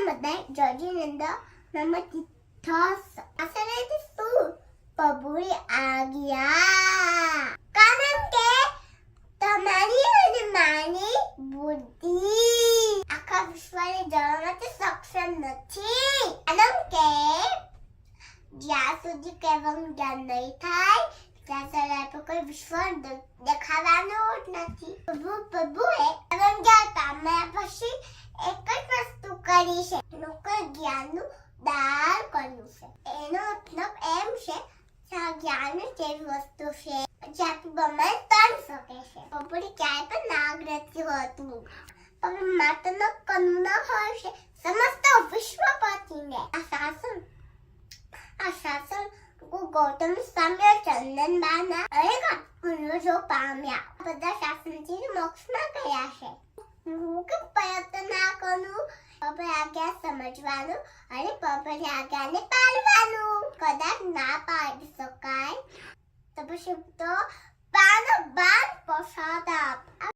બધા જજીનંદ નમતિથસ આસરેથી શું પબુરી આવ્યા કારણ કે તમારી અને મારી બુદ્ધિ આખા વિશ્વને જાણવા માટે સક્ષમ નથી કારણ કે જ્યાં સુધી કહેવાનું જ્ઞાન નહીં થાય ત્યાં સુધી આપણે કોઈ વિશ્વ દેખાવાનો જ નથી પ્રભુએ જ્ઞાન પામ્યા પછી એક જ વસ્તુ કરી છે એનું કોઈ જ્ઞાનનું દાન કર્યું છે એનો મતલબ એમ છે કે આ જ્ઞાન જ એવી વસ્તુ છે જ્યાંથી બમાઈ તરી શકે છે પ્રભુને ક્યાંય પણ નાગ નથી હોતું પણ માતાનો કરુણા હોય છે સમસ્ત વિશ્વપતિને આ શાસન ગૌતમ સ્વામી ચંદનબાના અનેક પૂર્વજો પામ્યા બધા શાસનથી મોક્ષમાં ગયા છે હું કે પ્રયત્ન ના કરું પપ્પા આજ્ઞા સમજવાનું અને પપ્પાની આજ્ઞાને પાળવાનું કદાચ ના પાડી શકાય તો પછી તો બાન પ્રસાદ આપ